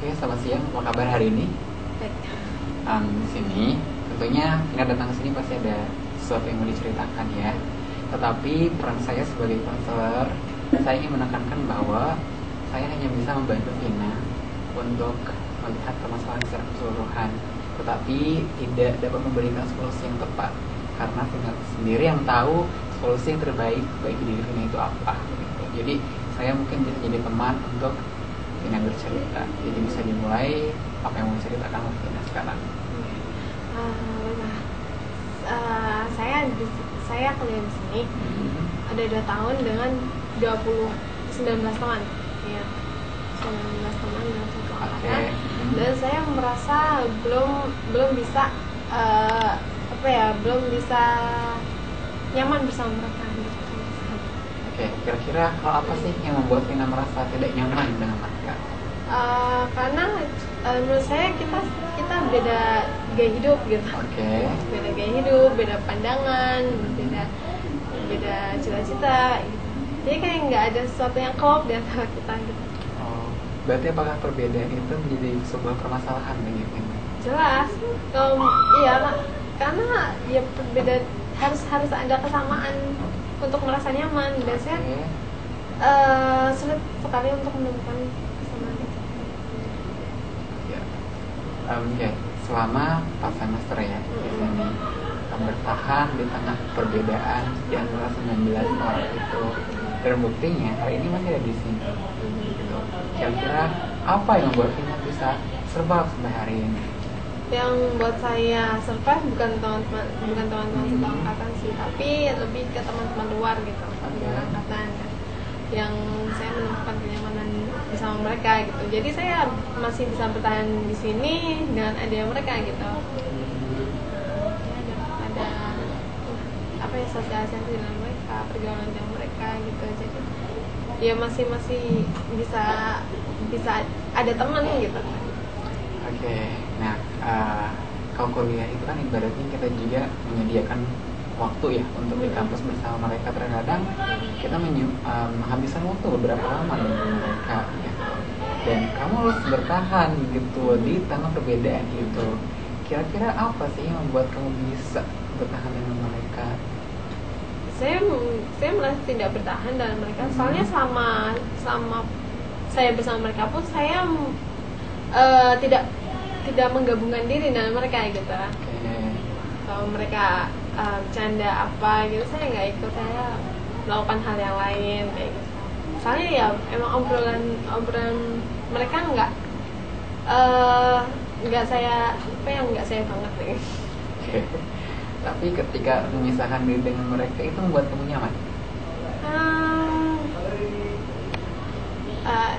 Oke, selamat siang. Apa kabar hari ini? Baik. Di sini tentunya Vina datang ke sini pasti ada sesuatu yang mau diceritakan ya. Tetapi peran saya sebagai konselor, saya ingin menekankan bahwa saya hanya bisa membantu Vina untuk melihat permasalahan secara keseluruhan, tetapi tidak dapat memberikan solusi yang tepat karena Vina sendiri yang tahu solusi yang terbaik bagi diri Vina itu apa. Gitu. Jadi saya mungkin bisa jadi teman untuk Vina bercerita. Jadi bisa dimulai apa yang mau diceritakan oleh Vina sekarang. Saya kuliah di sini ada 2 tahun dengan 19 teman ya, 19 teman dalam satu angkatan. Dan saya merasa belum bisa belum bisa nyaman bersama mereka gitu. Oke, kira-kira hal apa sih yang membuat Vina merasa tidak nyaman dengan mereka? Karena menurut saya kita beda gaya hidup gitu. Beda gaya hidup, beda pandangan, beda cita-cita gitu. Jadi kayak nggak ada sesuatu yang klop di antara kita gitu. Oh, berarti apakah perbedaan itu menjadi sebuah permasalahan bagi Vina? Jelas, iya karena ya perbedaan harus ada kesamaan untuk merasa nyaman. Dan saya sulit sekali untuk menemukan kesamaan itu. Oke, selama 4 semester ya di sini bertahan di tengah perbedaan di antara 19 orang itu, terbuktinya hari ini masih ada di sini. Gitu. Kira-kira apa yang membuat Vina bisa survive sampai hari ini? Yang buat saya survive bukan teman-teman satu angkatan sih, tapi lebih ke teman-teman luar gitu, luar angkatan ya. Yang saya menemukan kenyamanan bersama mereka gitu. Jadi saya masih bisa bertahan di sini dengan adanya mereka gitu. Ada sosialisasi dengan mereka, pergaulan dengan mereka gitu. Jadi ya masih bisa ada teman gitu. Oke, nah kalau kuliah itu kan ibaratnya kita juga menyediakan waktu ya untuk di kampus bersama mereka. Terkadang kita menghabiskan waktu beberapa lama dengan mereka gitu. Dan kamu harus bertahan gitu di tengah perbedaan itu. Kira-kira apa sih yang membuat kamu bisa bertahan dengan mereka? Saya merasa tidak bertahan dengan mereka. Soalnya selama saya bersama mereka pun saya tidak menggabungkan diri dengan mereka gitu. Kalau mereka bercanda apa gitu, saya nggak ikut, saya melakukan hal yang lain kayak gitu. Soalnya ya emang obrolan mereka nggak saya banget nih. Tapi ketika memisahkan diri dengan mereka itu membuat kamu nyaman?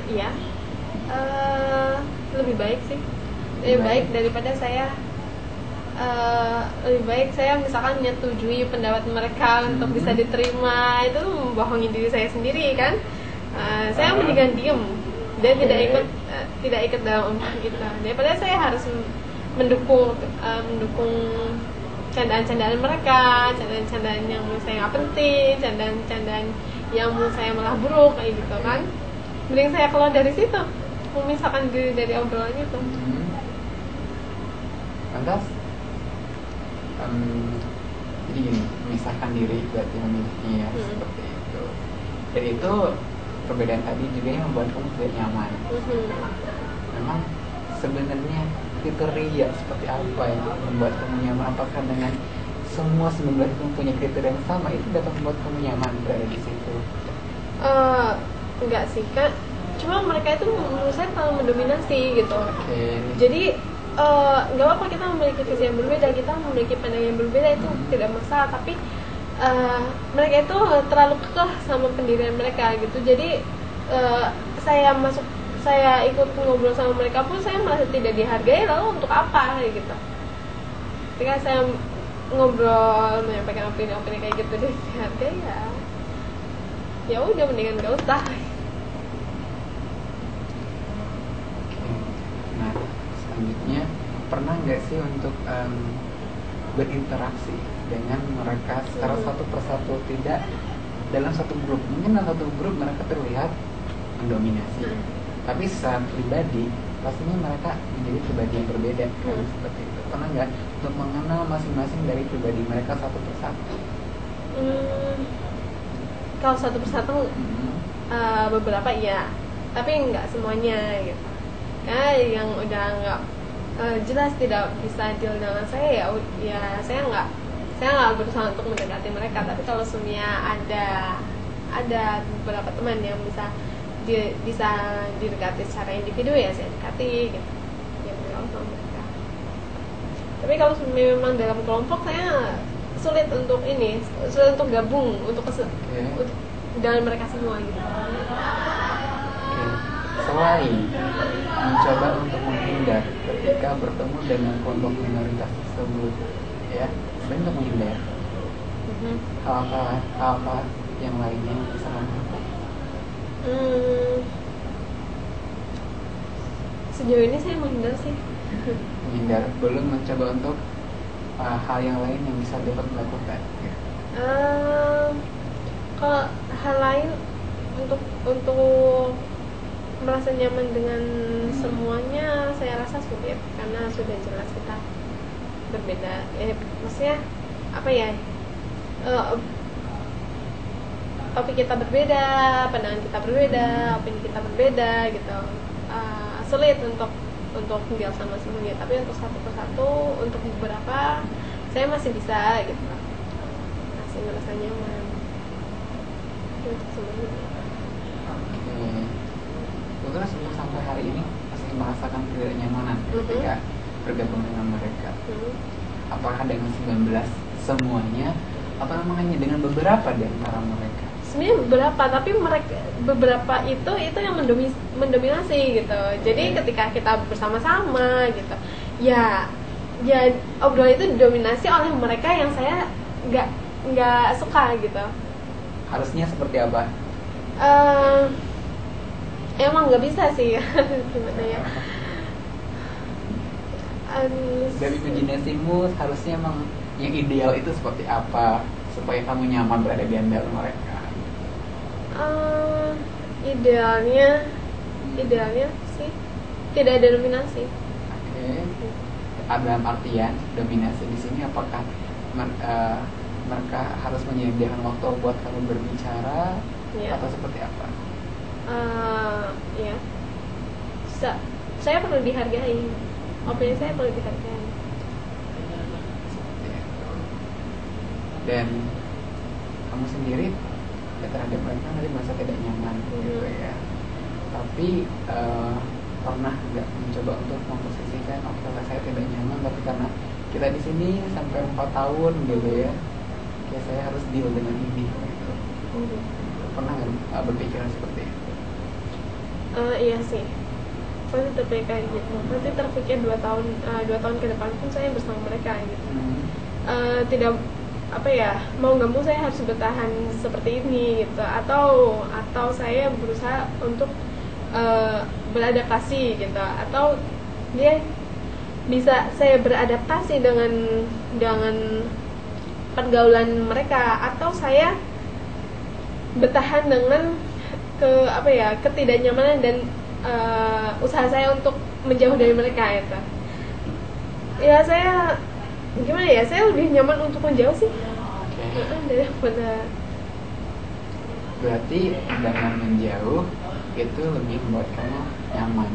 Iya, lebih baik sih, lebih baik daripada saya. Lebih baik saya misalkan menyetujui pendapat mereka untuk bisa diterima, itu membohongi diri saya sendiri kan. Saya mendingan diem dan tidak ikut dalam omongan itu, daripada saya harus mendukung candaan-candaan mereka, candaan-candaan yang menurut saya nggak penting, candaan-candaan yang menurut saya malah buruk kayak gitu kan. Mending saya keluar dari situ, memisahkan diri dari obrolan itu. Lantas jadi gini, memisahkan diri berarti memilihnya ya, seperti itu. Dan itu perbedaan tadi juga yang membuat kamu tidak nyaman. Memang sebenarnya kriteria seperti apa yang membuat kamu nyaman? Apakah dengan semua 19 itu punya kriteria yang sama, itu dapat membuat kamu nyaman berada di situ? Enggak sih kan, cuma mereka itu menurut saya terlalu mendominasi gitu. Jadi nggak apa-apa kita memiliki visi yang berbeda, kita memiliki pandangan yang berbeda, itu tidak masalah. Tapi mereka itu terlalu kekeh sama pendirian mereka gitu. Jadi saya ikut ngobrol sama mereka pun saya merasa tidak dihargai. Lalu untuk apa gitu? Ketika saya ngobrol menyampaikan opini-opini kayak gitu dihargai, ya udah mendingan gak usah. Nah, selanjutnya pernah nggak sih untuk berinteraksi dengan mereka secara satu persatu, tidak dalam satu grup? Mungkin dalam satu grup mereka terlihat mendominasi, tapi secara pribadi pastinya mereka menjadi pribadi yang berbeda kan, seperti itu. Pernah nggak untuk mengenal masing-masing dari pribadi mereka satu persatu? Kalau satu persatu beberapa iya, tapi nggak semuanya gitu. Ya yang udah nggak jelas tidak bisa deal dengan saya, ya saya nggak berusaha untuk mendekati mereka. Tapi kalau semuanya ada beberapa teman yang bisa didekati secara individu, ya saya dekati gitu, ya bergaul sama mereka. Tapi kalau memang dalam kelompok saya sulit untuk gabung untuk dengan mereka semua gitu. Selain mencoba untuk menghindar ketika bertemu dengan kelompok minoritas tersebut, ya, selain untuk menghindar, hal apa yang lainnya yang bisa melakukan? Sejauh ini saya menghindar sih. Menghindar, belum mencoba untuk hal yang lain yang bisa dapat dilakukan. Kalau hal lain untuk merasa nyaman dengan semuanya, saya rasa sulit karena sudah jelas kita berbeda. Maksudnya apa ya? Topik kita berbeda, pandangan kita berbeda, opini kita berbeda gitu. Sulit untuk deal sama semuanya. Tapi untuk satu persatu, untuk beberapa saya masih bisa gitu, masih merasa nyaman untuk semuanya. Terus sampai hari ini masih merasakan ketidaknyamanan ketika bergabung dengan mereka. Apakah dengan 19 semuanya, atau memang hanya dengan beberapa di antara mereka? Sebenarnya beberapa, tapi beberapa itu yang mendominasi gitu. Jadi ketika kita bersama-sama gitu, ya obrolan itu didominasi oleh mereka yang saya nggak suka gitu. Harusnya seperti apa? Emang nggak bisa sih. Gimana ya? Dari imajinasimu harusnya emang yang ideal itu seperti apa supaya kamu nyaman berada di antara mereka? Idealnya sih tidak ada dominasi. Dalam artian dominasi di sini apakah mereka harus menyediakan waktu buat kamu berbicara, atau seperti apa? Ya, saya perlu dihargai, opini saya perlu dihargai. Dan kamu sendiri terhadap mereka nanti merasa tidak nyaman gitu ya. Tapi pernah nggak mencoba untuk memposisikan, oke, saya tidak nyaman, tapi karena kita di sini sampai 4 tahun gitu ya, kayak saya harus deal dengan ini gitu. Pernah nggak berpikiran seperti itu? Iya sih, pasti terpikir gitu. Pasti terpikir 2 tahun ke depan pun saya bersama mereka gitu. Tidak mau nggak mau saya harus bertahan seperti ini gitu, atau saya berusaha untuk beradaptasi gitu, atau dia bisa saya beradaptasi dengan pergaulan mereka, atau saya bertahan dengan ketidaknyamanan dan usaha saya untuk menjauh dari mereka gitu. Ya saya gimana ya, saya lebih nyaman untuk menjauh sih daripada. Berarti dengan menjauh itu lebih membuat kamu nyaman.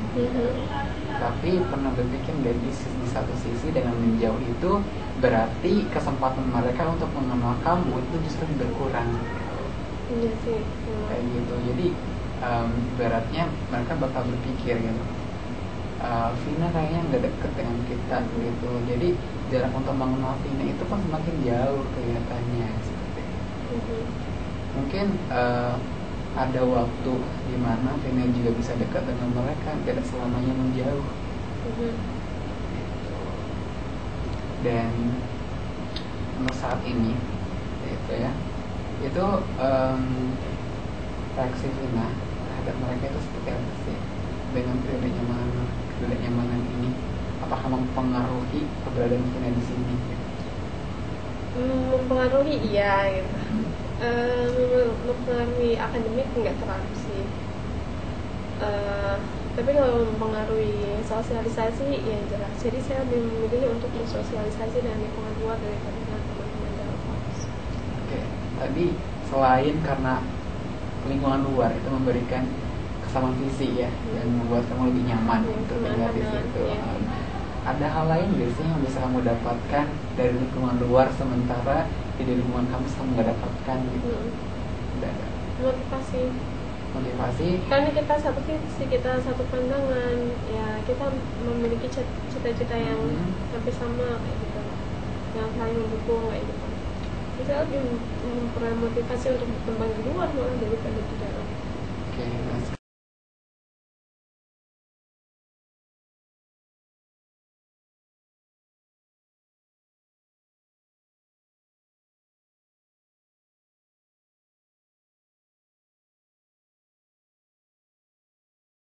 Tapi pernah berpikir nggak di satu sisi dengan menjauh itu berarti kesempatan mereka untuk mengenal kamu itu justru berkurang? Iya sih. Kayak gitu. Jadi beratnya mereka bakal berpikir gitu, Vina kayaknya nggak deket dengan kita gitu. Jadi jarak untuk mengenal Vina itu kan semakin jauh kelihatannya seperti itu. Mungkin ada waktu di mana Vina juga bisa dekat dengan mereka, tidak selamanya menjauh. Dan untuk saat ini itu ya, itu reaksi Vina terhadap mereka itu seperti apa sih dengan ketidaknyamanan ini? Apakah mempengaruhi keberadaan Vina di sini? Mempengaruhi iya gitu. Mempengaruhi akademik nggak terlalu sih. Tapi kalau mempengaruhi sosialisasi ya jelas. Jadi saya lebih memilih untuk bersosialisasi dengan lingkungan luar daripada dengan teman-teman dalam kampus. Oke, tadi selain karena lingkungan luar itu memberikan kesamaan visi ya, yang membuat kamu lebih nyaman untuk tinggal di situ. Ada hal lain nggak sih yang bisa kamu dapatkan dari lingkungan luar sementara di lingkungan kampus kamu nggak dapatkan gitu? Udah ada motivasi karena kita satu visi, kita satu pandangan ya, kita memiliki cita-cita yang hampir sama kayak gitu, yang saling mendukung kayak gitu. Bisa lebih memperoleh motivasi untuk berkembang di luar malah daripada di dalam.